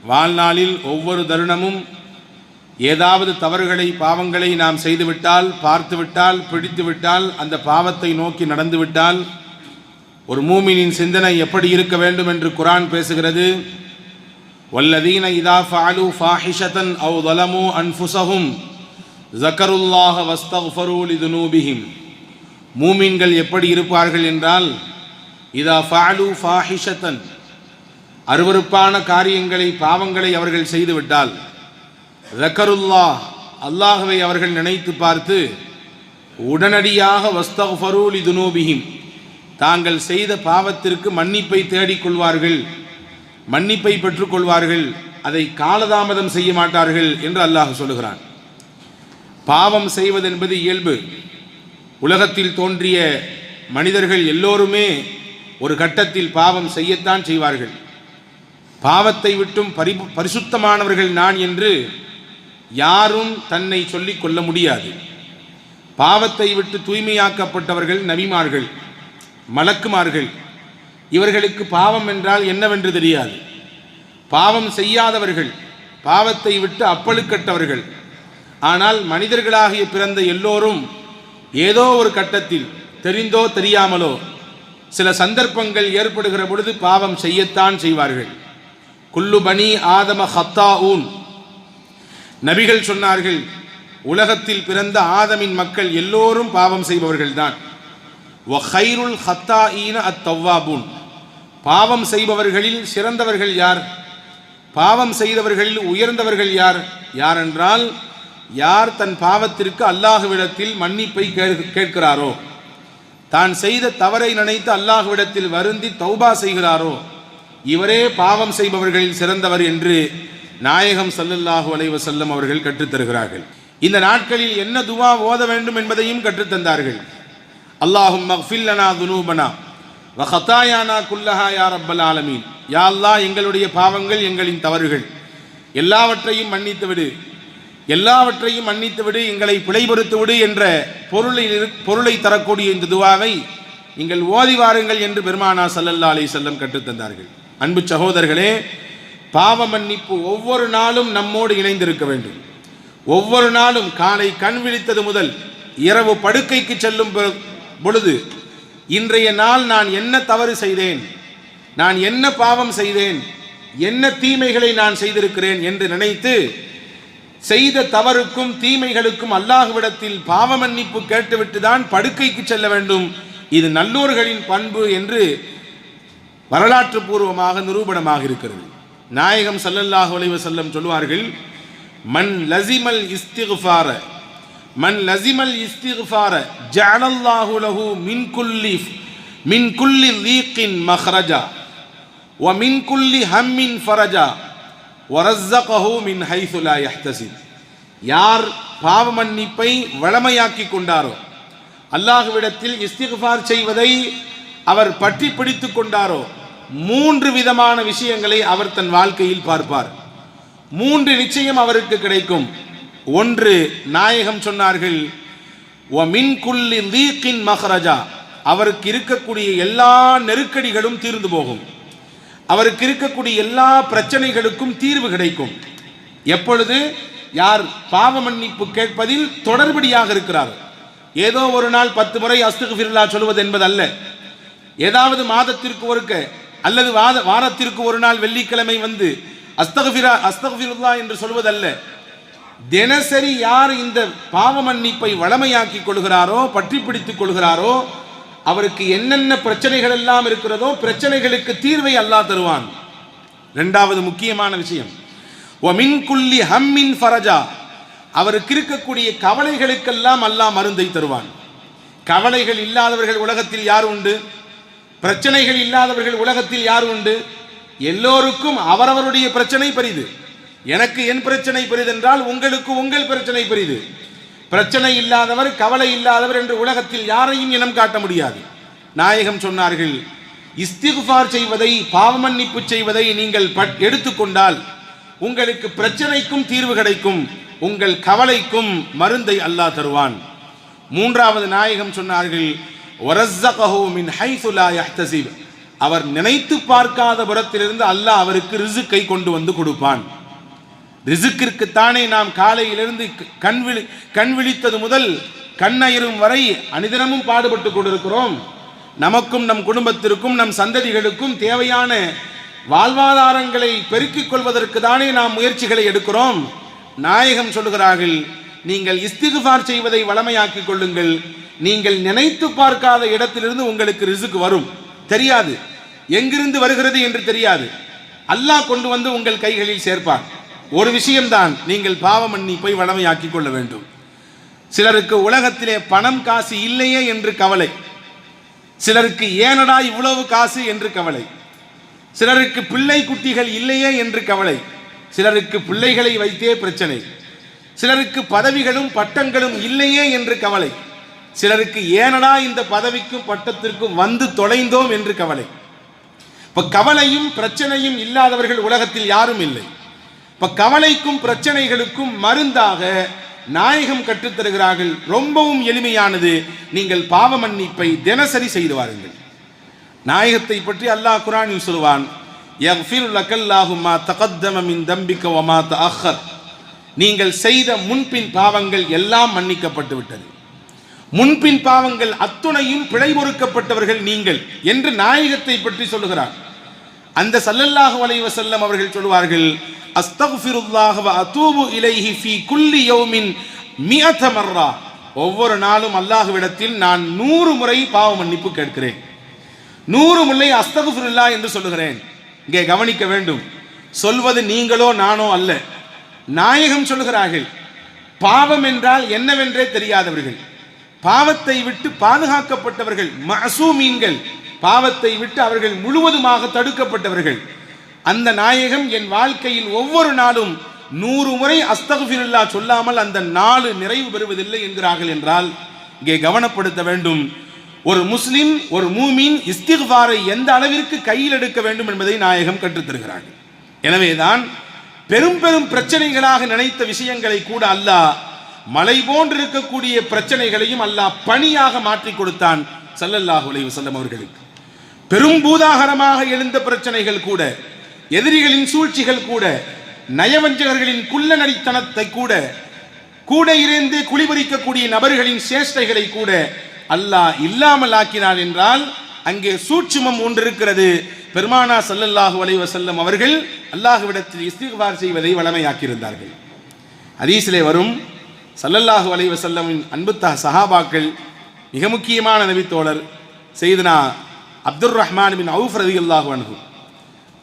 வாழ்நாளில் ஒவ்வொரு தருணமும் ஏதாவது தவறுகளை பாவங்களை நாம் செய்துவிட்டால், பார்த்துவிட்டால், பிடித்துவிட்டால், அந்த பாவத்தை நோக்கி நடந்துவிட்டால் ஒரு மூமினின் சிந்தனை எப்படி இருக்க வேண்டும் என்று குர்ஆன் பேசுகிறது. வல்லதீன இதா ஃபஅலு ஃபாஹிஷதன் அவ் ஸலமு அன்ஃபுஸஹும் ஸக்கருல்லாஹ வஸ்தக்ஃபரு லிதுனூபிஹிம். மூமின்கள் எப்படி இருப்பார்கள் என்றால், இதா ஃபஅலு ஃபாஹிஷதன், அருவருப்பான காரியங்களை பாவங்களை அவர்கள் செய்துவிட்டால், ஸக்கருல்லாஹ், அல்லாஹ்வை அவர்கள் நினைத்து பார்த்து, உடனடியாக வஸ்தக்ஃபரு லிதுனூபிஹிம், தாங்கள் செய்த பாவத்திற்கு மன்னிப்பை தேடிக்கொள்வார்கள், மன்னிப்பை பெற்றுக்கொள்வார்கள், அதை காலதாமதம் செய்ய மாட்டார்கள் என்று அல்லாஹ் சொல்லுகிறான். பாவம் செய்வதென்பது இயல்பு. உலகத்தில் தோன்றிய மனிதர்கள் எல்லோருமே ஒரு கட்டத்தில் பாவம் செய்யத்தான் செய்வார்கள். பாவத்தை விட்டும் பரிசுத்தமானவர்கள் நான் என்று யாரும் தன்னை சொல்லிக் கொள்ள முடியாது. பாவத்தை விட்டு தூய்மையாக்கப்பட்டவர்கள் நபிமார்கள், மலக்குமார்கள். இவர்களுக்கு பாவம் என்றால் என்னவென்று தெரியாது. பாவம் செய்யாதவர்கள், பாவத்தை விட்டு அப்பழுக்கட்டவர்கள். ஆனால் மனிதர்களாகிய பிறந்த எல்லோரும் ஏதோ ஒரு கட்டத்தில் தெரிந்தோ தெரியாமலோ சில சந்தர்ப்பங்கள் ஏற்படுகிற பொழுது பாவம் செய்யத்தான் செய்வார்கள். குல்லு பனி ஆதம ஹத்தாஊன். நபிகள் சொன்னார்கள், உலகத்தில் பிறந்த ஆதமின் மக்கள் எல்லோரும் பாவம் செய்பவர்கள்தான். வஹைருல் ஹத்தாஈன அத்தவ்வாபூன். பாவம் செய்பவர்களில் சிறந்தவர்கள் யார்? பாவம் செய்தவர்களில் உயர்ந்தவர்கள் யார்? யாரென்றால், யார் தன் பாவத்திற்கு அல்லாஹ்விடத்தில் மன்னிப்பை கேட்கிறாரோ, தான் செய்த தவறை நினைத்து அல்லாஹ்விடத்தில் வருந்தி தௌபா செய்கிறாரோ, இவரே பாவம் செய்பவர்களில் சிறந்தவர் என்று நாயகம் ஸல்லல்லாஹு அலைஹி வஸல்லம் அவர்கள் கற்றுத்தருகிறார்கள். இந்த நாட்களில் என்ன துவா ஓத வேண்டும் என்பதையும் கற்றுத்தந்தார்கள். அல்லாஹும்ம ஃபிர் லனா துனூபனா வ ஹதாயானா குல்லஹா யா ரப்பல் ஆலமீன். யா அல்லாஹ், எங்களுடைய பாவங்கள், எங்களின் தவறுகள் எல்லாவற்றையும் மன்னித்து விடு, எல்லாவற்றையும் மன்னித்து விடு, எங்களை பிழைபொறுத்து விடு என்ற பொருளை தரக்கூடிய இந்த துவாவை நீங்கள் ஓதி வாருங்கள் என்று பெருமானார் ஸல்லல்லாஹு அலைஹி வஸல்லம் கற்றுத்தந்தார்கள். அன்பு சகோதரர்களே, பாவ மன்னிப்பு ஒவ்வொரு நாளும் நம்மோடு இணைந்திருக்க வேண்டும். ஒவ்வொரு நாளும் காலை கண் விழித்தது முதல் இரவு படுக்கைக்கு செல்லும் பொழுது, இன்றைய நாள் நான் என்ன தவறு செய்தேன், நான் என்ன பாவம் செய்தேன், என்ன தீமைகளை நான் செய்திருக்கிறேன் என்று நினைத்து செய்த தவறுக்கும் தீமைகளுக்கும் அல்லாஹ்விடத்தில் பாவ மன்னிப்பு கேட்டுவிட்டு தான் படுக்கைக்கு செல்ல வேண்டும். இது நல்லோர்களின் பண்பு என்று வரலாற்று பூர்வமாக நிரூபணமாக இருக்கிறது. நாயகம் ஸல்லல்லாஹு அலைஹி வஸல்லம் சொல்வார்கள், மன் லஸிமல் இஸ்திக்ஃபார, மன் லஸிமல் இஸ்திக்ஃபார ஜஅலல்லாஹு லஹு மின் குல்லி லீக்கின் மஹ்ரஜா வ மின் குல்லி ஹம்மின் ஃபரஜா வ ரஸ்ஸகஹு மின் ஹைஸு லா யஹ்தஸிப். யார் பாவ மன்னிப்பை வளமையாக்கி கொண்டாரோ, அல்லாஹ்விடத்தில் இஸ்திக்ஃபார் செய்வதை அவர் பற்றி பிடித்து கொண்டாரோ, 3 விதமான விஷயங்களை அவர் தன் வாழ்க்கையில் பார்ப்பார். 3 நிச்சயம் அவருக்கு கிடைக்கும். ஒன்று, நாயகம் சொன்னார்கள், வ மின் குல்லி லீக்கின் மஹ்ரஜா, அவருக்கு இருக்கக்கூடிய எல்லா நெருக்கடிகளும் தீர்ந்து போகும், அவருக்கு இருக்கக்கூடிய எல்லா பிரச்சனைகளுக்கும் தீர்வு கிடைக்கும். எப்பொழுது? யார் பாவ மன்னிப்பு கேட்பதில் தொடர்படியாக இருக்கிறார். ஏதோ ஒரு நாள் 10 முறை அஸ்தக்ஃபிருல்லாஹ் சொல்வது என்பதல்ல, ஏதாவது மாதத்திற்கு ஒருக்க அல்லது வாரத்திற்கு ஒரு நாள் வெள்ளிக்கிழமை வந்து அஸ்தக்ஃபிருல்லாஹ் என்று சொல்வதல்ல. தினசரி யார் இந்த பாவ மன்னிப்பை வளமையாக்கி கொள்கிறாரோ, பற்றி பிடித்துக் கொள்கிறாரோ, அவருக்கு என்னென்ன பிரச்சனைகள் எல்லாம் இருக்கிறதோ பிரச்சனைகளுக்கு தீர்வை அல்லாஹ் தருவான். 2வது முக்கியமான விஷயம், வ மின் குல்லி ஹம்மின் ஃபரஜா, அவருக்கு இருக்கக்கூடிய கவலைகளுக்கெல்லாம் அல்லாஹ் மருந்தை தருவான். கவலைகள் இல்லாதவர்கள் உலகத்தில் யார் உண்டு? பிரச்சனைகள் இல்லாதவர்கள் உலகத்தில் யார் உண்டு? எல்லோருக்கும் அவரவருடைய பிரச்சனை பெரிது. எனக்கு என் பிரச்சனை பெரிதென்றால் உங்களுக்கு உங்கள் பிரச்சனை பெரிது. பிரச்சனை இல்லாதவர், கவலை இல்லாதவர் என்று உலகத்தில் யாரையும் இனம் காட்ட முடியாது. நாயகம் சொன்னார்கள், இஸ்திக்ஃபார் செய்வதை, பாவ மன்னிப்பு செய்வதை நீங்கள் எடுத்துக்கொண்டால் உங்களுக்கு பிரச்சனைக்கும் தீர்வு கிடைக்கும், உங்கள் கவலைக்கும் மருந்தை அல்லாஹ் தருவான். 3வது நாயகம் சொன்னார்கள், வரஸ்ஸகஹு மின் ஹைஸு லா யஹ்தஸிப், அவர் நினைத்து பார்க்காத புறத்திலிருந்து அல்லாஹ் அவருக்கு ரிசுக்கை கொண்டு வந்து கொடுப்பான். ரிசுக்கிற்குத்தானே நாம் காலையிலிருந்து கண் விழித்தது முதல் கண்ணயிரும் வரை அனிதினமும் பாடுபட்டு கொண்டிருக்கிறோம். நமக்கும் நம் குடும்பத்திற்கும் நம் சந்ததிகளுக்கும் தேவையான வாழ்வாதாரங்களை பெருக்கிக் கொள்வதற்கு தானே நாம் முயற்சிகளை எடுக்கிறோம். நாயகம் சொல்லுகிறார்கள், நீங்கள் இஸ்திக்ஃபார் செய்வதை வளமையாக்கிக் கொள்ளுங்கள். நீங்கள் நினைத்து பார்க்காத இடத்திலிருந்து உங்களுக்கு ரிசுக் வரும். தெரியாது, எங்கிருந்து வருகிறது என்று தெரியாது. அல்லாஹ் கொண்டு வந்து உங்கள் கைகளில் சேர்ப்பான். ஒரு விஷயம்தான், நீங்கள் பாவ மன்னிப்பை வளமையாக்கிக் கொள்ள வேண்டும். சிலருக்கு உலகத்திலே பணம் காசு இல்லையே என்று கவலை, சிலருக்கு ஏனடா இவ்வளவு காசு என்று கவலை, சிலருக்கு பிள்ளை குட்டிகள் இல்லையே என்று கவலை, சிலருக்கு பிள்ளைகளை வைத்தே பிரச்சனை, சிலருக்கு பதவிகளும் பட்டங்களும் இல்லையே என்று கவலை, சிலருக்கு ஏனடா இந்த பதவிக்கும் பட்டத்திற்கும் வந்து தொலைந்தோம் என்று கவலை. இப்ப கவலையும் பிரச்சனையும் இல்லாதவர்கள் உலகத்தில் யாரும் இல்லை. இப்ப கவலைக்கும் பிரச்சனைகளுக்கும் மருந்தாக நாயகம் கற்றுத்தருகிறார்கள். ரொம்பவும் எளிமையானது, நீங்கள் பாவ மன்னிப்பை தினசரி செய்து வாருங்கள். நாயகத்தை பற்றி அல்லாஹ் குர்ஆனில் சொல்வான், யக்ஃபிரு லக்கல்லாஹு மா தகத்தம மின் தம்பிக வ மா தஅக்கர். நீங்கள் செய்த முன்பின் பாவங்கள் எல்லாம் மன்னிக்கப்பட்டு விட்டது. முன்பின் பாவங்கள் அத்துணையும் பிழை பொறுக்கப்பட்டவர்கள் நீங்கள் என்று நாயகத்தை பற்றி சொல்லுகிறார். அந்த ஸல்லல்லாஹு அலைஹி வஸல்லம் அவர்கள் சொல்வார்கள், அஸ்தக்ஃபிருல்லாஹ வ அதூபு இலைஹி ஃபீ குல்லி யௌமின் 100 மர்ரா. ஒவ்வொரு நாளும் அல்லாஹ்விடத்தில் நான் 100 முறை பாவ மன்னிப்பு கேட்கிறேன். 100 முறை அஸ்தக்ஃபிருல்லாஹ் என்று சொல்லுகிறேன். இங்கே கவனிக்க வேண்டும், சொல்வது நீங்களோ நானோ அல்ல. நாயகம் சொல்லுகிறார்கள், பாவம் என்றால் என்னவென்றே தெரியாதவர்கள், பாவத்தை விட்டு பாதுகாக்கப்பட்டவர்கள், மஅசூமீன்கள், பாவத்தை விட்டு அவர்கள் முழுவதுமாக தடுக்கப்பட்டவர்கள். அந்த நாயகம் என் வாழ்க்கையில் ஒவ்வொரு நாளும் 100 முறை அஸ்தக்ஃபிருல்லாஹ் சொல்லாமல் அந்த நாள் நிறைவு பெறுவதில்லை என்கிறார்கள். என்றால் இங்கே கவனப்படுத்த வேண்டும், ஒரு முஸ்லிம் ஒரு மூமின் இஸ்திக்ஃபாரை எந்த அளவிற்கு கையில் எடுக்க வேண்டும் என்பதை நாயகம் கற்றுத்தருகிறார்கள். எனவேதான் பெரும் பெரும் பிரச்சனைகளாக நினைத்த விஷயங்களை கூட அல்லாஹ், மலை போன்றிருக்கக்கூடிய பிரச்சனைகளையும் அல்லாஹ் பணியாக மாற்றி கொடுத்தான் ஸல்லல்லாஹு அலைஹி வஸல்லம் அவர்களுக்கு. பெரும் பூதாகரமாக எழுந்த பிரச்சனைகள் கூட, எதிரிகளின் சூழ்ச்சிகள் கூட, நயவஞ்சகர்களின் குள்ள நரித்தனத்தை கூட, கூட இருந்து குளிபறிக்கக்கூடிய நபர்களின் சேஷ்டைகளை கூட அல்லாஹ் இல்லாமல் ஆக்கினான். என்றால் அங்கே சூட்சுமம் ஒன்று இருக்கிறது. பெருமானா ஸல்லல்லாஹு அலைஹி வஸல்லம் அவர்கள் அல்லாஹ்விடத்தில் இஸ்திக்ஃபார் செய்வதை வளமையாக்கியிருந்தார்கள். ஹதீஸிலே வரும், ஸல்லல்லாஹு அலைஹி வஸல்லமின் அன்பு சஹாபாக்கள், மிக முக்கியமான நபித்தோழர் சையதுனா அப்துர் ரஹ்மான் பின் அவுஃப் ரலியல்லாஹு அன்ஹு.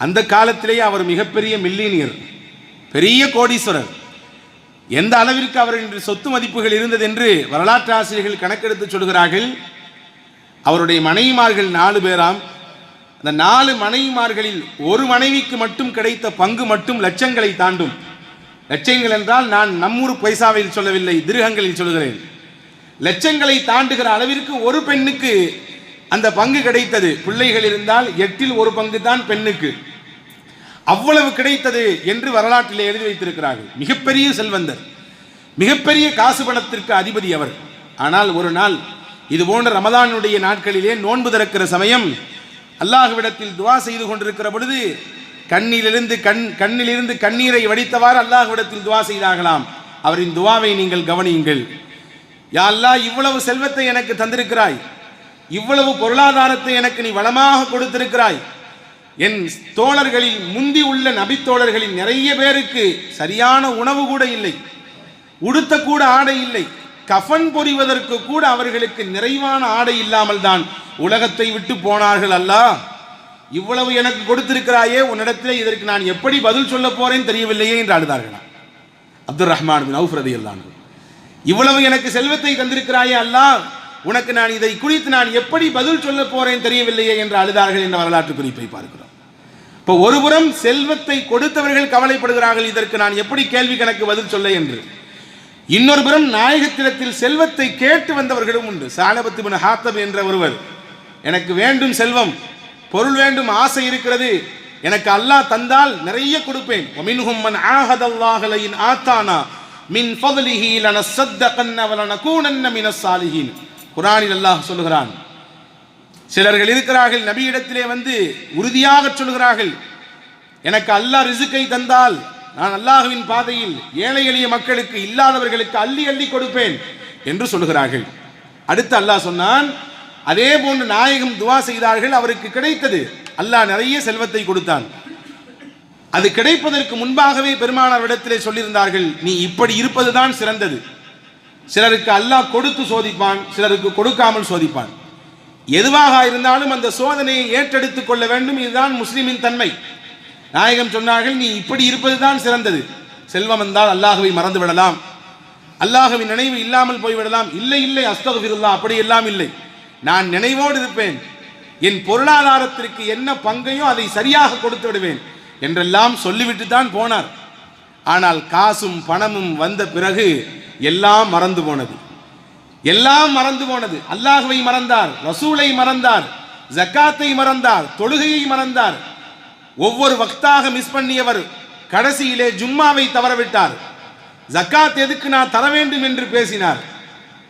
அந்த காலத்திலேயே அவர் மிகப்பெரிய மில்லினியர், பெரிய கோடீஸ்வரர். எந்த அளவிற்கு அவரின் சொத்து மதிப்புகள் இருந்தது என்று வரலாற்று ஆசிரியர்கள் கணக்கெடுத்து சொல்கிறார்கள். அவருடைய மனைவிமார்கள் 4 பேராம். அந்த 4 மனைவிமார்களில் ஒரு மனைவிக்கு மட்டும் கிடைத்த பங்கு மட்டும் லட்சங்களை தாண்டும். லட்சங்கள் என்றால் நான் நம்மூர் பைசாவில் சொல்லவில்லை, திருகங்களில் சொல்கிறேன். லட்சங்களை தாண்டுகிற அளவிற்கு ஒரு பெண்ணுக்கு அந்த பங்கு கிடைத்தது. பிள்ளைகள் இருந்தால் 8ல் 1 பங்கு தான் பெண்ணுக்கு. அவ்வளவு கிடைத்தது என்று வரலாற்றிலே எழுதி வைத்திருக்கிறார்கள். மிகப்பெரிய செல்வந்தர், மிகப்பெரிய காசு பணத்திற்கு அதிபதி அவர். ஆனால் ஒரு நாள் இது போன்ற ரமதானுடைய நாட்களிலே நோன்பு திறக்கிற சமயம் அல்லாஹ்விடத்தில் துஆ செய்து கொண்டிருக்கிற பொழுது கண்ணிலிருந்து கண்ணீரை வடித்தவாறு அல்லாஹ்விடத்தில் துஆ செய்தார்களாம். அவரின் துஆவை நீங்கள் கவனியுங்கள். யா அல்லாஹ், இவ்வளவு செல்வத்தை எனக்கு தந்திருக்கிறாய், இவ்வளவு பொருளாதாரத்தை எனக்கு நீ வளமாக கொடுத்திருக்கிறாய். என் தோழர்களில் முந்தி உள்ள நபித்தோழர்களில் நிறைய பேருக்கு சரியான உணவு கூட இல்லை, உடுத்த கூட ஆடை இல்லை, கஃன் பொறிவதற்கு கூட அவர்களுக்கு நிறைவான ஆடை இல்லாமல் தான் உலகத்தை விட்டு போனார்கள். அல்லாஹ், இவ்வளவு எனக்கு கொடுத்திருக்கிறாயே, உன்னிடத்திலே இதற்கு நான் எப்படி பதில் சொல்ல போறேன் தெரியவில்லையே என்று அழுதார்களாம். அப்துர் ரஹ்மான் பின் அவுஃப் ரலியல்லாஹு அன்ஹு, இவ்வளவு எனக்கு செல்வத்தை தந்திருக்கிறாயே அல்லாஹ், உனக்கு நான் இதை குறித்து நான் எப்படி பதில் சொல்ல போறேன் தெரியவில்லையே என்று அழுதார்கள் என்ற வரலாற்று குறிப்பை பார்க்கிறோம். இப்போ ஒருபுறம் செல்வத்தை கொடுத்தவர்கள் கவலைப்படுகிறார்கள், இதற்கு நான் எப்படி கேள்வி கணக்கு பதில் சொல்ல என்று. இன்னொரு புறம் நாயகத்திடத்தில் செல்வத்தை கேட்டு வந்தவர்களும் உண்டு. ஸஅலபத் இப்னு ஹாத்தப் என்ற ஒருவர், எனக்கு வேண்டும் செல்வம், பொருள் வேண்டும், ஆசை இருக்கிறது, எனக்கு அல்லாஹ் தந்தால் நிறைய கொடுப்பேன். வமின்ஹும் மன் ஆஹதல்லாஹ லயின் ஆத்தானா மின் ஃபضலிஹி லனஸத்தகன்ன வலனகூனன்ன மினஸ் சாலிஹீன். குர்ஆனில் அல்லாஹ் சொல்கிறான், சிலர்கள் இருக்கிறார்கள், நபியிடத்திலே வந்து உறுதியாக சொல்கிறார்கள், எனக்கு அல்லாஹ் ரிசுக்கை தந்தால் நான் அல்லாஹ்வின் பாதையில் ஏழை எளிய மக்களுக்கு, இல்லாதவர்களுக்கு அள்ளி அள்ளி கொடுப்பேன் என்று சொல்கிறார்கள். அடுத்து அல்லாஹ் சொன்னான், அதே போன்று நாயகம் துவா செய்தார்கள், அவருக்கு கிடைத்தது. அல்லாஹ் நிறைய செல்வத்தை கொடுத்தான். அது கிடைப்பதற்கு முன்பாகவே பெருமானாரிடத்திலே சொல்லியிருந்தார்கள், நீ இப்படி இருப்பதுதான் சிறந்தது. சிலருக்கு அல்லாஹ் கொடுத்து சோதிப்பான், சிலருக்கு கொடுக்காமல் சோதிப்பான். எதுவாக இருந்தாலும் அந்த சோதனையை ஏற்றெடுத்துக் கொள்ள வேண்டும். இதுதான் முஸ்லிமின் தன்மை. நாயகம் சொன்னார்கள், நீ இப்படி இருப்பதுதான் சிறந்தது. செல்வம் வந்தால் அல்லாஹ்வை மறந்து விடலாம், அல்லாஹ்வின் நினைவு இல்லாமல் போய்விடலாம். இல்லை இல்லை, அஸ்தக்ஃபிருல்லாஹ், அப்படி எல்லாம் இல்லை. நான் நினைவோடு இருப்பேன், என் பொருளாதாரத்திற்கு என்ன பங்கையோ அதை சரியாக கொடுத்து விடுவேன் என்றெல்லாம் சொல்லிவிட்டு தான் போனார். ஆனால் காசும் பணமும் வந்த பிறகு எல்லாம் மறந்து போனது, எல்லாம் மறந்து போனது. அல்லாஹ்வை மறந்தார், ரசூலை மறந்தார், ஜக்காத்தை மறந்தார், தொழுகையை மறந்தார். ஒவ்வொரு வக்தாக மிஸ் பண்ணியவர் கடைசியிலே ஜும்மாவை தவறவிட்டார். ஜக்காத் எதுக்கு நான் தர வேண்டும் என்று பேசினார்.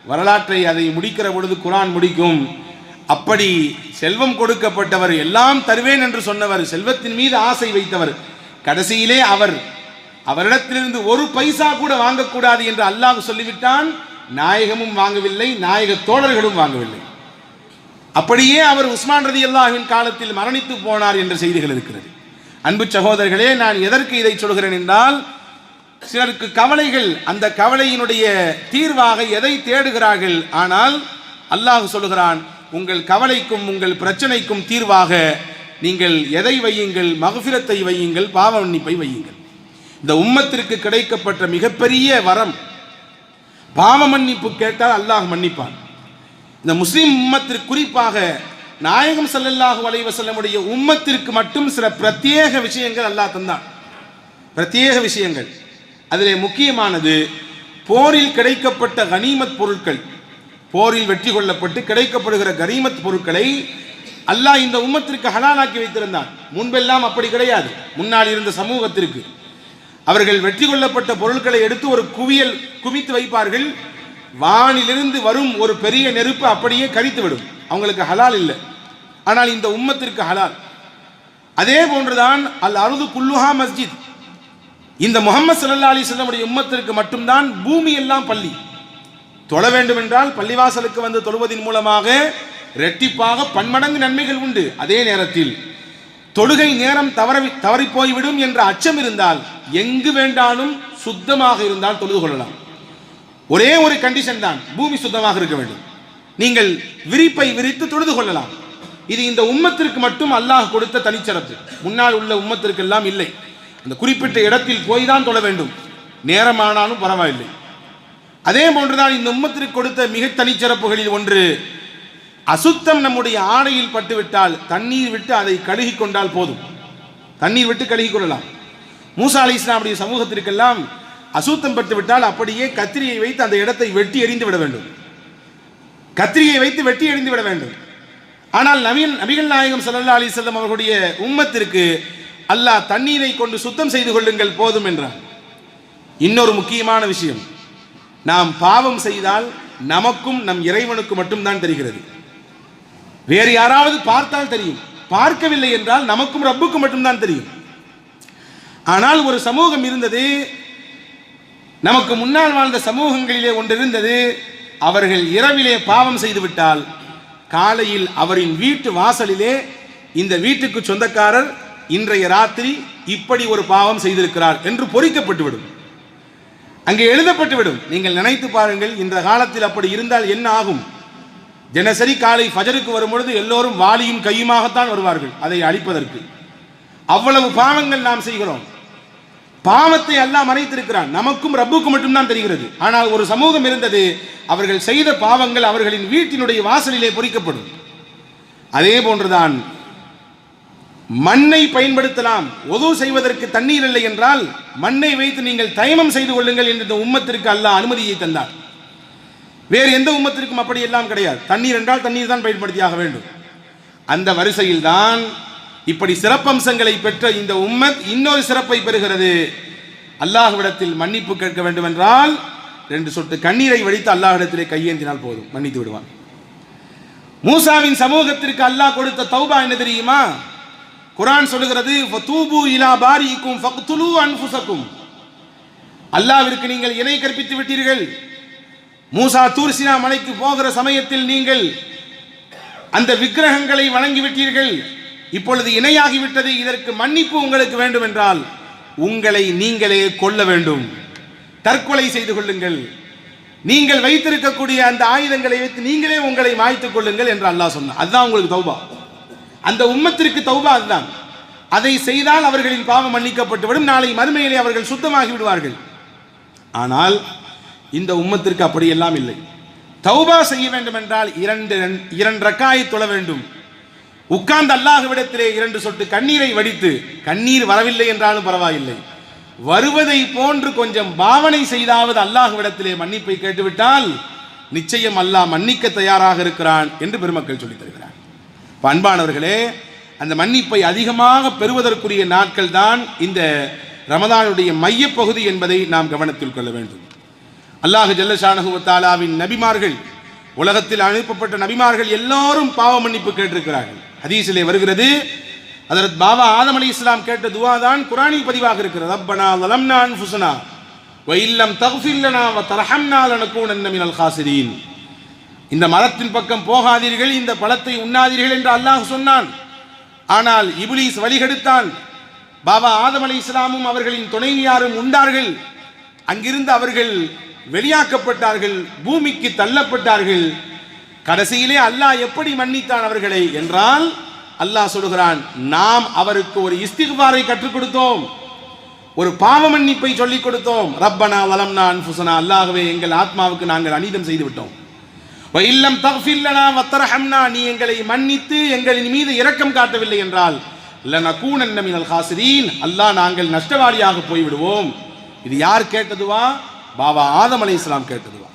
வரலாற்றை அதை முடிக்கிற பொழுது குர்ஆன் முடிக்கும், அப்படி செல்வம் கொடுக்கப்பட்டவர், எல்லாம் தருவேன் என்று சொன்னவர், செல்வத்தின் மீது ஆசை வைத்தவர், கடைசியிலே அவரிடத்திலிருந்து ஒரு பைசா கூட வாங்கக்கூடாது என்று அல்லாஹ் சொல்லிவிட்டான். நாயகமும் வாங்கவில்லை, நாயக தோழர்களும் வாங்கவில்லை. அப்படியே அவர் உஸ்மான் ரலியல்லாஹுவின் காலத்தில் மரணித்து போனார் என்ற செய்திகள் இருக்கிறது. அன்பு சகோதரர்களே, நான் எதற்கு இதை சொல்கிறேன் என்றால், சிலருக்கு கவலைகள், அந்த கவலையினுடைய தீர்வாக எதை தேடுகிறார்கள். ஆனால் அல்லாஹ் சொல்கிறான், உங்கள் கவலைக்கும் உங்கள் பிரச்சனைக்கும் தீர்வாக நீங்கள் எதை வையுங்கள்? மக்ஃபிரத்தை வையுங்கள், பாவ மன்னிப்பை வையுங்கள். இந்த உம்மத்திற்கு கிடைக்கப்பட்ட மிகப்பெரிய வரம் பாவ மன்னிப்பு. கேட்டால் அல்லாஹ் மன்னிப்பான். இந்த முஸ்லிம் உம்மத்திற்கு, குறிப்பாக நாயகம் ஸல்லல்லாஹு அலைஹி வஸல்லமுடைய உம்மத்திற்கு மட்டும் சில பிரத்யேக விஷயங்கள் அல்லாஹ் தந்தான். பிரத்யேக விஷயங்கள். அதிலே முக்கியமானது போரில் கிடைக்கப்பட்ட கனிமத் பொருட்கள். போரில் வெற்றி கொள்ளப்பட்டு கிடைக்கப்படுகிற கனிமத் பொருட்களை அல்லாஹ் இந்த உம்மத்திற்கு ஹலாலாக்கி வைத்திருந்தான். முன்பெல்லாம் அப்படி கிடையாது. முன்னால் இருந்த சமூகத்திற்கு அவர்கள் வெற்றி கொள்ளப்பட்ட பொருட்களை எடுத்து ஒரு குவித்து வைப்பார்கள். வானிலிருந்து வரும் ஒரு பெரிய நெருப்பு அப்படியே கரித்துவிடும். அவங்களுக்கு ஹலால் இல்லை. ஆனால் இந்த உம்மத்திற்கு ஹலால். அதே போன்றுதான் அல் அர்து குல்லுஹா மஸ்ஜித். இந்த முஹம்மது ஸல்லல்லாஹு அலைஹி வஸல்லம் உடைய உம்மத்திற்கு மட்டும்தான் பூமி எல்லாம் பள்ளி. தொழ வேண்டும் என்றால் பள்ளிவாசலுக்கு வந்து தொழுவதின் மூலமாக இரட்டிப்பாக பன்மடங்கு நன்மைகள் உண்டு. அதே நேரத்தில் தொழுகை நேரம் தவறி போய்விடும் என்ற அச்சம் இருந்தால் எங்கு வேண்டாலும் சுத்தமாக இருந்தால் தொழுது கொள்ளலாம். ஒரே ஒரு கண்டிஷன் தான், பூமி சுத்தமாக இருக்க வேண்டும். நீங்கள் விரிப்பை விரித்து தொழுது கொள்ளலாம். இது இந்த உம்மத்திற்கு மட்டும் அல்லாஹ் கொடுத்த தனிச்சிறப்பு. முன்னால் உள்ள உம்மத்திற்கு எல்லாம் இல்லை. அந்த குறிப்பிட்ட இடத்தில் போய் தான் தொழ வேண்டும், நேரமானாலும் பரவாயில்லை. அதே போன்றுதான் இந்த உம்மத்திற்கு கொடுத்த மிக தனிச்சிறப்புகளில் ஒன்று, அசுத்தம் நம்முடைய ஆடையில் பட்டுவிட்டால் தண்ணீர் விட்டு அதை கழுகி கொண்டால் போதும். தண்ணீர் விட்டு கழுகி கொள்ளலாம். மூசா அலைஹிஸ்ஸலாமுடைய சமூகத்திற்கெல்லாம் அசுத்தம் பட்டுவிட்டால் அப்படியே கத்திரியை வைத்து அந்த இடத்தை வெட்டி எறிந்து விட வேண்டும். கத்திரியை வைத்து வெட்டி எறிந்து விட வேண்டும். ஆனால் நபிகள் நாயகம் ஸல்லல்லாஹு அலைஹி வஸல்லம் அவர்களுடைய உம்மத்திற்கு அல்லாஹ் தண்ணீரை கொண்டு சுத்தம் செய்து கொள்ளுங்கள் போதும் என்றார். இன்னொரு முக்கியமான விஷயம், நாம் பாவம் செய்தால் நமக்கும் நம் இறைவனுக்கு மட்டும்தான் தெரிகிறது. வேறு யாராவது பார்த்தால் தெரியும், பார்க்கவில்லை என்றால் நமக்கும் ரப்புக்கும் மட்டும்தான் தெரியும். ஆனால் ஒரு சமூகம் இருந்தது, நமக்கு முன்னால் வாழ்ந்த சமூகங்களிலே ஒன்று இருந்தது. அவர்கள் இரவிலே பாவம் செய்துவிட்டால் காலையில் அவரின் வீட்டு வாசலிலே இந்த வீட்டுக்கு சொந்தக்காரர் இன்றைய ராத்திரி இப்படி ஒரு பாவம் செய்திருக்கிறார் என்று பொறிக்கப்பட்டுவிடும், அங்கே எழுதப்பட்டுவிடும். நீங்கள் நினைத்து பாருங்கள், இந்த காலத்தில் அப்படி இருந்தால் என்ன ஆகும்? தினசரி காலை ஃபஜருக்கு வரும்பொழுது எல்லோரும் வாளியும் கையுமாகத்தான் வருவார்கள் அதை அழிப்பதற்கு. அவ்வளவு பாவங்கள் நாம் செய்கிறோம். பாவத்தை அல்லாஹ் மறைத்திருக்கிறான், நமக்கும் ரப்புக்கும் மட்டும்தான் தெரிகிறது. ஆனால் ஒரு சமூகம் இருந்தது, அவர்கள் செய்த பாவங்கள் அவர்களின் வீட்டினுடைய வாசலிலே பொறிக்கப்படும். அதே போன்றுதான் மண்ணை பயன்படுத்தலாம். ஒது செய்வதற்கு தண்ணீர் இல்லை என்றால் மண்ணை வைத்து நீங்கள் தயமம் செய்து கொள்ளுங்கள் என்று இந்த உம்மத்திற்கு அல்லாஹ் அனுமதியை தந்தார். வேறு எந்த உம்மத்திற்கும் அப்படி எல்லாம் கிடையாது. தண்ணீர் என்றால் தண்ணீர் தான் பயன்படுத்தியாக வேண்டும். அந்த வரிசையில் தான் இப்படி சிறப்பம்சங்களை பெற்ற இந்த உம்மத் இன்னொரு சிறப்பை பெறுகிறது. அல்லாஹ்விடத்தில் மன்னிப்பு கேட்க வேண்டும் என்றால் 2 சொட்டு கண்ணீரை வடித்து அல்லாஹ்விடத்திலே கையேந்தினால் போதும், மன்னித்து விடுவான். மூசாவின் சமூகத்திற்கு அல்லாஹ் கொடுத்த தௌபா என்ன தெரியுமா? குர்ஆன் சொல்லுகிறது, ஃபதூபு இலா பாரிக்கும் ஃபக்துலு அன்ஃபுஸக்கும். அல்லாஹ்விற்கு நீங்கள் இணை கற்பித்து விட்டீர்கள். மூசா தூர் சீனா மலைக்கு போகிற சமயத்தில் நீங்கள் அந்த விக்கிரகங்களை வணங்கிவிட்டீர்கள். இப்பொழுது இணையாகிவிட்டது. இதற்கு மன்னிப்பு உங்களுக்கு வேண்டும் என்றால் உங்களை நீங்களே கொல்ல வேண்டும், தற்கொலை செய்து கொள்ளுங்கள். நீங்கள் வைத்திருக்கக்கூடிய அந்த ஆயுதங்களை வைத்து நீங்களே உங்களை மாய்த்துக் கொள்ளுங்கள் என்று அல்லாஹ் சொன்னார். அதுதான் உங்களுக்கு தௌபா. அந்த உம்மத்திற்கு தௌபா அதுதான். அதை செய்தால் அவர்களின் பாவம் மன்னிக்கப்பட்டுவிடும். நாளை மறுமையிலே அவர்கள் சுத்தமாகி விடுவார்கள். ஆனால் இந்த உம்மத்திற்கு அப்படியெல்லாம் இல்லை. தௌபா செய்ய வேண்டும் என்றால் இரண்டு ரக்காயை தொழ வேண்டும். உட்கார்ந்து அல்லாஹ்விடத்திலே 2 சொட்டு கண்ணீரை வடித்து, கண்ணீர் வரவில்லை என்றாலும் பரவாயில்லை, வருவதை போன்று கொஞ்சம் பாவனை செய்தாவது அல்லாஹ்விடத்திலே மன்னிப்பை கேட்டுவிட்டால் நிச்சயம் அல்லாஹ் மன்னிக்க தயாராக இருக்கிறான் என்று பெருமக்கள் சொல்லித் தருகிறார். அன்பானவர்களே, அந்த மன்னிப்பை அதிகமாக பெறுவதற்குரிய நாட்கள் தான் இந்த ரமதானுடைய மையப்பகுதி என்பதை நாம் கவனத்தில் கொள்ள வேண்டும். அல்லாஹ் ஜல்லஷானஹு வ தஆலாவின் நபிமார்கள், உலகத்தில் அனுப்பப்பட்ட நபிமார்கள் எல்லோரும் பாவ மன்னிப்பு கேட்டிருக்கிறார்கள். ஹதீஸிலே வருகிறது, ஹஜ்ரத் பாபா ஆதம் அலைஹிஸ்ஸலாம் கேட்ட துஆ தான் குர்ஆனில் பதிவாக இருக்கிறது. ரப்பனா ஸலம்னா அன்ஃபுஸனா வ இல்லம் தக்ஃபிர் லனா வ தர்ஹம்னா லனகூனன்ன மினல் காசிரீன். இந்த மரத்தின் பக்கம் போகாதீர்கள், இந்த பழத்தை உண்ணாதீர்கள் என்று அல்லாஹ் சொன்னான். ஆனால் இப்லீஸ் வழிகெடுத்தான். பாபா ஆதம் அலைஹிஸ்ஸலாமும் அவர்களின் துணைவியாரும் உண்டார்கள். அங்கிருந்து அவர்கள் வெளியாக்கப்பட்டார்கள், பூமிக்கு தள்ளப்பட்டார்கள். கடைசியிலே அல்லாஹ் எப்படி மன்னித்தான் அவர்களை என்றால், அல்லாஹ் சொல்கிறான், நாம் அவருக்கு ஒரு இஸ்திக்பாரை கற்றுக் கொடுத்தோம், ஒரு பாவ மன்னிப்பை சொல்லிக் கொடுத்தோம். ரப்பனா வலம்னா அன்ஃபுஸனா, அல்லாஹ்வே எங்கள் ஆத்மாவுக்கு நாங்கள் அநீதம் செய்து விட்டோம். வ இல்லம் தக்ஃபிர் லனா வ தர்ஹம்னா, நீ எங்களை மன்னித்து எங்களின் மீது இரக்கம் காட்டவில்லை என்றால் லனகூனன்ன மினல் காசிரீன், அல்லாஹ் நாங்கள் நஷ்டவாளியாக போய்விடுவோம். இது யார் கேட்டதுவா? பாபா ஆதம் அலைஹிஸ்ஸலாம் கேட்டதுவா.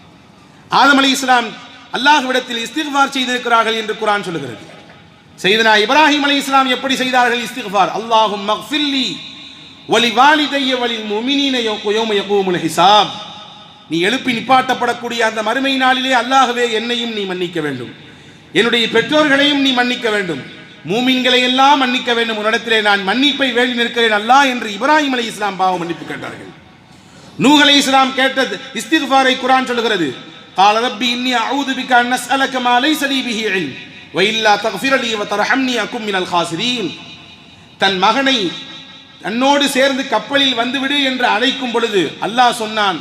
ஆதம் அலைஹிஸ்ஸலாம் அல்லாஹ்விடத்தில் இஸ்திக்பார் செய்திருக்கிறார்கள் என்று குர்ஆன் சொல்லுகிறது. சையதுனா இப்ராஹிம் அலைஹிஸ்ஸலாம் எப்படி செய்தார்கள் இஸ்திக்பார்? அல்லாஹும்ம மக்ஃபிர்லி வலி வாலிதைய வலில் முஃமினீன யௌம யகூமுல் ஹிசாப். நீ எழுப்பி நிப்பாட்டப்படக்கூடிய அந்த மறுமை நாளிலே அல்லாஹ்வே என்னையும் நீ மன்னிக்க வேண்டும், என்னுடைய பெற்றோர்களையும் நீ மன்னிக்க வேண்டும், மூமின்களை எல்லாம் மன்னிக்க வேண்டும், உன்னிடத்திலே நான் மன்னிப்பை வேண்டி நிற்கிறேன் அல்லாஹ் என்று இப்ராஹிம் அலைஹிஸ்ஸலாம் பாவ மன்னிப்பு கேட்டார்கள். நூஹ் அலைஹிஸ்ஸலாம் கேட்டது இஸ்திக்பாரை குர்ஆன் சொல்லுகிறது. قال ربي إني أعوذ بك أن أسألك ما ليس لي به علم وإلا تغفر لي وترحمني أكن من الخاسرين. தன் மகனை தன்னோடு சேர்ந்து கப்பலில் வந்துவிடு என்று அழைக்கும் பொழுது அல்லாஹ் சொன்னான்,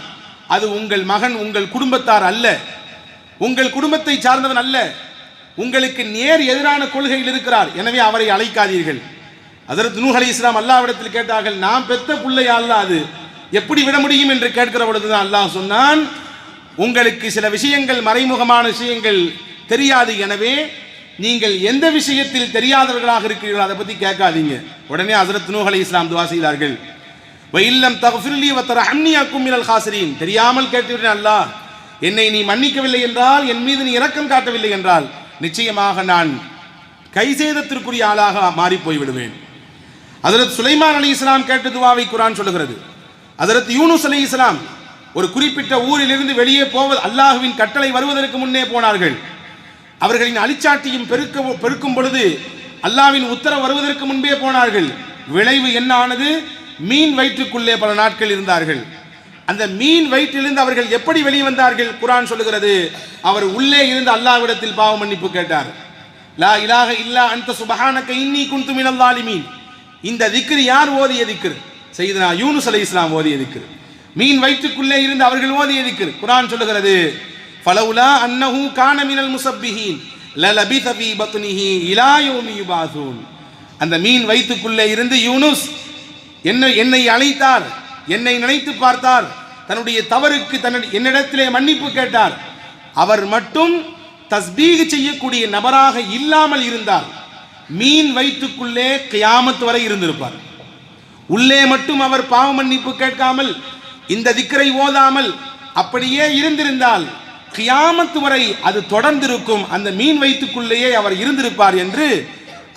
அது உங்கள் மகன் உங்கள் குடும்பத்தார் அல்ல, உங்கள் குடும்பத்தை சார்ந்தவன் அல்ல, உங்களுக்கு நேர் எதிரான கொள்கையில் இருக்கிறார், எனவே அவரை அழைக்காதீர்கள். ஹஜ்ரத் நூஹ் அலைஹிஸ்ஸலாம் அல்லாஹ்விடத்தில் கேட்டார்கள், நாம் பெத்த பிள்ளையா அல்லாஹ், அது எப்படி விட முடியும் என்று கேட்கிற பொழுதுதான் அல்லாஹ் சொன்னான், உங்களுக்கு சில விஷயங்கள் மறைமுகமான விஷயங்கள் தெரியாது, எனவே நீங்கள் எந்த விஷயத்தில் தெரியாதவர்களாக இருக்கிறீர்களோ அதை பற்றி கேட்காதீங்க. உடனே ஹஜ்ரத் நூஹ் அலைஹிஸ்ஸலாம் துஆ செய்தார்கள், வ இல்லம் தக்ஃபிர் லி வ தர்ஹம்னி அகும் மினல் காசிரீன். தெரியாமல் கேட்டுவிட்டேன் அல்லாஹ், என்னை நீ மன்னிக்கவில்லை என்றால், என் மீது நீ இரக்கம் காட்டவில்லை என்றால் நிச்சயமாக நான் கைசேதத்திற்குரிய ஆளாக மாறி போய் விடுவேன். ஹஜ்ரத் சுலைமான் அலைஹிஸ்ஸலாம் கேட்ட துஆவை குர்ஆன் சொல்லுகிறது. ஹஜ்ரத் யூனுஸ் அலைஹிஸ்ஸலாம் ஒரு குறிப்பிட்ட ஊரிலிருந்து வெளியே போவது, அல்லாஹ்வின் கட்டளை வருவதற்கு முன்னே போனார்கள். அவர்களின் அழிச்சாட்டியும் பெருக்கும் பொழுது அல்லாஹ்வின் உத்தரவு வருவதற்கு முன்பே போனார்கள். விளைவு என்ன ஆனது? மீன் வயிற்றுக்குள்ளே பல நாட்கள் இருந்தார்கள். அந்த மீன் வயிற்றிலிருந்து அவர்கள் எப்படி வெளியே வந்தார்கள்? குர்ஆன் சொல்லுகிறது, அவர் உள்ளே இருந்து அல்லாஹ்விடத்தில் பாவ மன்னிப்பு கேட்டார். லா இலாஹ இல்லா அன்த சுப்ஹானக இன்னி குன்து மினல் ஸாலிமீன். இந்த திக்ர் யார் ஓதிய திக்ர்? சையதுனா யூனுஸ் அலைஹிஸ்ஸலாம் ஓதிய திக்ர். மீன் வயிற்றுக்குள்ளே இருந்து அவர்கள் ஓதிய திக்ர். குர்ஆன் சொல்லுகிறது, ஃபலவுலா அன்னஹு கான மினல் முஸப்பிஹீன் லலபித ஃபீ பத்னிஹி இலா யௌமி யுபாஸூன். அந்த மீன் வயிற்றுக்குள்ளே இருந்து யூனுஸ் என்னை அழைத்தார், என்னை நினைத்து பார்த்தார், தன்னுடைய தவறுக்கு என்னிடத்திலே மன்னிப்பு கேட்டார். அவர் மட்டும் தஸ்பீஹ் செய்யக்கூடிய நபராக இல்லாமல் இருந்தால் மீன் வயிற்றுக்குள்ளே கியாமத் வரை இருந்திருப்பார். உள்ளே மட்டும் அவர் பாவ மன்னிப்பு கேட்காமல் இந்த திக்ரை ஓதாமல் அப்படியே இருந்திருந்தால் கியாமத் வரை அது தொடர்ந்திருக்கும், அந்த மீன் வயிற்றுக்குள்ளேயே அவர் இருந்திருப்பார் என்று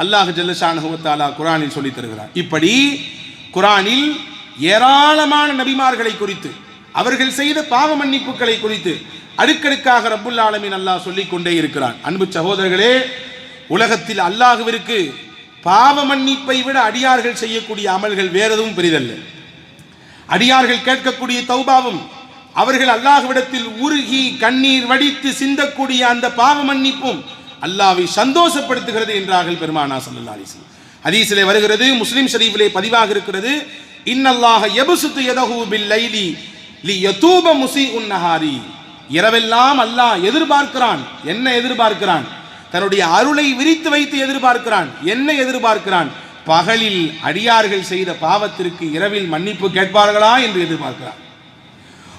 அல்லாஹ் ஜல்லஷானஹு வ தஆலா குர்ஆனில் சொல்லித் தருகிறார். இப்படி குர்ஆனில் ஏராளமான நபிமார்களை குறித்து அவர்கள் செய்த பாவ மன்னிப்புகளை குறித்து அடுக்கடுக்காக ரப்புல் ஆலமீன் அல்லாஹ் சொல்லிக் கொண்டே இருக்கிறான். அன்பு சகோதரர்களே, உலகத்தில் அல்லாஹ்விற்கு பாவ மன்னிப்பை விட அடியார்கள் செய்யக்கூடிய அமல்கள் வேற எதுவும் பெரிதல்ல. அடியார்கள் கேட்கக்கூடிய தௌபாவும், அவர்கள் அல்லாஹ்விடத்தில் உருகி கண்ணீர் வடித்து சிந்தக்கூடிய அந்த பாவ மன்னிப்பும் அல்லாஹ்வை சந்தோஷப்படுத்துகிறது என்றார்கள் பெருமானா ஸல்லல்லாஹு அலைஹி வஸல்லம். ஹதீஸிலே வருகிறது, முஸ்லிம் ஷரீஃபிலே பதிவாக இருக்கிறது, இன்னல்லாஹ யப்சுத்து யதஹு பில் லைலி லியதூப முஸீஉன் நஹாரி. இரவெல்லாம் அல்லாஹ் எதிர்பார்க்கிறான். என்ன எதிர்பார்க்கிறான்? தன்னுடைய அருளை விரித்து வைத்து எதிர்பார்க்கிறான். என்ன எதிர்பார்க்கிறான்? பகலில் அடியார்கள் செய்த பாவத்திற்கு இரவில் மன்னிப்பு கேட்பார்களா என்று எதிர்பார்க்கிறான்.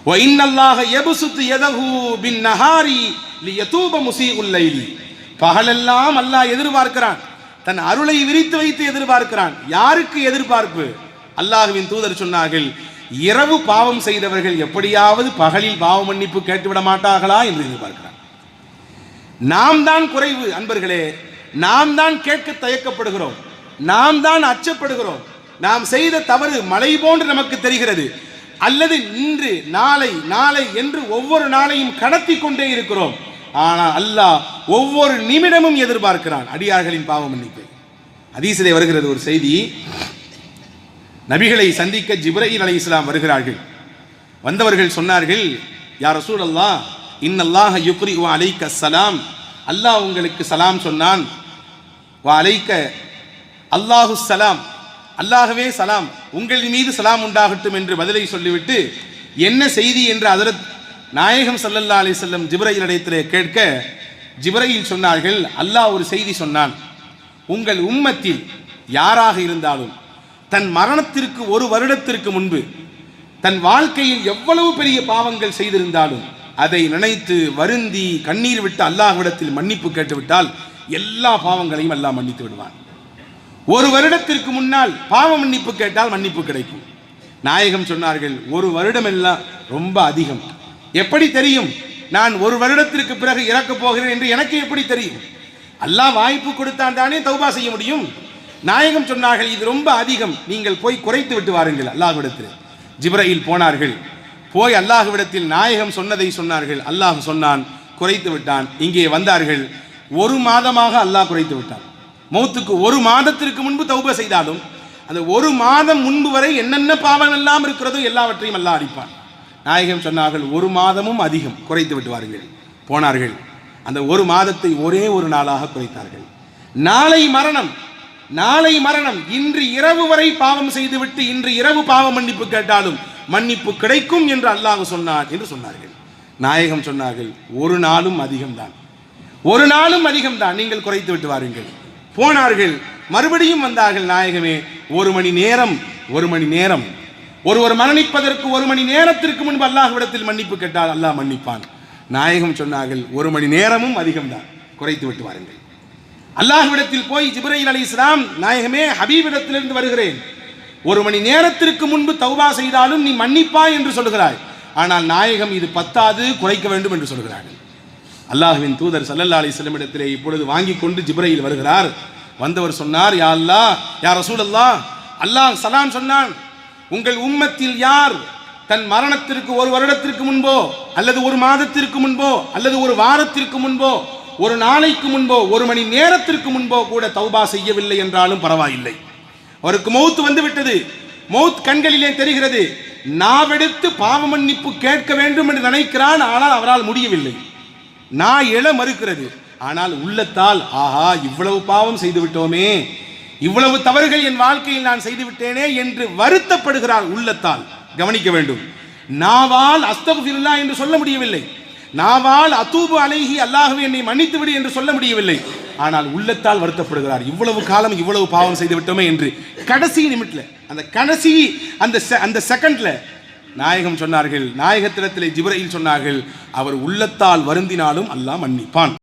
வ இன்னல்லாஹ யப்சுத்து யதஹு பின் நஹாரி லியதூப முஸீஉல் லைலி. பகலெல்லாம் அல்லாஹ் எதிர்பார்க்கிறான், தன் அருளை விரித்து வைத்து எதிர்பார்க்கிறான். யாருக்கு எதிர்பார்ப்பு? அல்லாஹ்வின் தூதர் சொன்னார்கள், இரவு பாவம் செய்தவர்கள் எப்படியாவது பகலில் பாவ மன்னிப்பு கேட்டுவிட மாட்டார்களா என்று எதிர்பார்க்கிறான். நாம் தான் குறைவு அன்பர்களே, நாம் தான் கேட்க தயக்கப்படுகிறோம், நாம் தான் அச்சப்படுகிறோம். நாம் செய்த தவறு மலை போன்று நமக்கு தெரிகிறது, அல்லது இன்று நாளை நாளை என்று ஒவ்வொரு நாளையும் கடத்தி கொண்டே இருக்கிறோம். ஆனால் அல்லாஹ் ஒவ்வொரு நிமிடமும் எதிர்பார்க்கிறான் அடியார்களின் பாவ மன்னிப்பை. ஹதீஸிலே வருகிறது ஒரு செய்தி, நபிகளை சந்திக்க ஜிப்ரீல் அலைஹிஸ்ஸலாம் வருகிறார்கள். வந்தவர்கள் சொன்னார்கள், யா ரசூலல்லாஹ், இன்னல்லாஹ யுக்ரிஉ அலைக்க ஸலாம். அல்லாஹ் உங்களுக்கு சலாம் சொன்னான். வ அலைக்க அல்லாஹு ஸலாம், அல்லாஹ்வே சலாம், உங்கள் மீது சலாம் உண்டாகட்டும் என்று பதிலை சொல்லிவிட்டு, என்ன செய்தி என்று ஹஜ்ரத் நாயகம் ஸல்லல்லாஹு அலைஹி வஸல்லம் ஜிப்ரீல் இடத்திலே கேட்க, ஜிப்ரீல் சொன்னார்கள், அல்லாஹ் ஒரு செய்தி சொன்னான், உங்கள் உம்மத்தில் யாராக இருந்தாலும் தன் மரணத்திற்கு ஒரு வருடத்திற்கு முன்பு தன் வாழ்க்கையில் எவ்வளவு பெரிய பாவங்கள் செய்திருந்தாலும் அதை நினைத்து வருந்தி கண்ணீர் விட்டு அல்லாஹ்விடத்தில் மன்னிப்பு கேட்டுவிட்டால் எல்லா பாவங்களையும் அல்லாஹ் மன்னித்து விடுவான். ஒரு வருடத்திற்கு முன்னால் பாவ மன்னிப்பு கேட்டால் மன்னிப்பு கிடைக்கும். நாயகம் சொன்னார்கள், ஒரு வருடம் எல்லாம் ரொம்ப அதிகம். எப்படி தெரியும்? நான் ஒரு வருடத்திற்கு பிறகு இறக்கப் போகிறேன் என்று எனக்கு எப்படி தெரியும்? அல்லாஹ் வாய்ப்பு கொடுத்தான் தானே தௌபா செய்ய முடியும். நாயகம் சொன்னார்கள், இது ரொம்ப அதிகம், நீங்கள் போய் குறைத்து விட்டு வாருங்கள் அல்லாஹ்விடத்தில். ஜிப்ரீல் போனார்கள். போய் அல்லாஹ்விடத்தில் நாயகம் சொன்னதை சொன்னார்கள். அல்லாஹ் சொன்னான், குறைத்து விட்டான். இங்கே வந்தார்கள். ஒரு மாதமாக அல்லாஹ் குறைத்து விட்டான். மௌத்துக்கு ஒரு மாதத்திற்கு முன்பு தௌபா செய்தாலும் அந்த ஒரு மாதம் முன்பு வரை என்னென்ன பாவம் எல்லாம் இருக்கிறதோ எல்லாவற்றையும் அல்லாஹ் அடிப்பான். நாயகம் சொன்னார்கள், ஒரு மாதமும் அதிகம், குறைத்து விட்டு வாருங்கள். போனார்கள். அந்த ஒரு மாதத்தை ஒரே ஒரு நாளாக குறைத்தார்கள். நாளை மரணம், நாளை மரணம், இன்று இரவு வரை பாவம் செய்துவிட்டு இன்று இரவு பாவ மன்னிப்பு கேட்டாலும் மன்னிப்பு கிடைக்கும் என்று அல்லாஹ் சொன்னார் என்று சொன்னார்கள். நாயகம் சொன்னார்கள், ஒரு நாளும் அதிகம்தான், ஒரு நாளும் அதிகம்தான், நீங்கள் குறைத்து விட்டு வாருங்கள். போனார்கள். மறுபடியும் வந்தார்கள். நாயகமே, ஒரு மணி நேரம், ஒரு மணி நேரம், ஒருவர் மரணிப்பதற்கு ஒரு மணி நேரத்திற்கு முன்பு அல்லாஹ்விடத்தில் மன்னிப்பு கேட்டால் அல்லாஹ் மன்னிப்பான். நாயகம் சொன்னார்கள், ஒரு மணி நேரமும் அதிகம்தான், குறைத்து விட்டு வாருங்கள். அல்லாஹ்விடத்தில் போய் ஜிப்ரீல் அலைஹிஸ்ஸலாம், நாயகமே, ஹபீபிடத்திலிருந்து வருகிறேன், ஒரு மணி நேரத்திற்கு முன்பு தௌபா செய்தாலும் நீ மன்னிப்பாய் என்று சொல்கிறாய், ஆனால் நாயகம் இது பத்தாது, குறைக்க வேண்டும் என்று சொல்கிறார்கள். அல்லாஹ்வின் தூதர் ஸல்லல்லாஹு அலைஹி வஸல்லம் இடத்திலே இப்பொழுது வாங்கி கொண்டு ஜிப்ரீல் வருகிறார். வந்தவர் சொன்னார், யா அல்லாஹ், யா ரசூலல்லாஹ், அல்லாஹ் சலாம் சொன்னான், உங்கள் உம்மத்தில் யார் தன் மரணத்திற்கு ஒரு வருடத்திற்கு முன்போ அல்லது ஒரு மாதத்திற்கு முன்போ அல்லது ஒரு வாரத்திற்கு முன்போ ஒரு நாளைக்கு முன்போ ஒரு மணி நேரத்திற்கு முன்போ கூட தௌபா செய்யவில்லை என்றாலும் பரவாயில்லை, அவருக்கு மௌத் வந்து விட்டது, மௌத் கண்களிலே தெரிகிறது, நாவெடுத்து பாவ மன்னிப்பு கேட்க வேண்டும் என்று நினைக்கிறான், ஆனால் அவரால் முடியவில்லை, நான் எழ மறுக்கிறது, ஆனால் உள்ளத்தால் ஆஹா இவ்வளவு பாவம் செய்து விட்டோமே, இவ்வளவு தவறுகள் என் வாழ்க்கையில் நான் செய்து விட்டேனே என்று வருத்தப்படுகிறார் உள்ளத்தால். கவனிக்க வேண்டும், நாவால் அஸ்தக்ஃபிருல்லாஹ் என்று சொல்ல முடியவில்லை, நாவால் அதூபு அலைஹி அல்லாஹ்வே என்னை மன்னித்து விடு என்று சொல்ல முடியவில்லை, ஆனால் உள்ளத்தால் வருத்தப்படுகிறார், இவ்வளவு காலம் இவ்வளவு பாவம் செய்து விட்டோமே என்று. கடைசி நிமிடத்தில், அந்த கடைசி அந்த செகண்ட்ல நாயகம் சொன்னார்கள், நாயகத்திடத்திலே ஜிப்ரீல் சொன்னார்கள், அவர் உள்ளத்தால் வருந்தினாலும் அல்லாஹ் மன்னிப்பான்.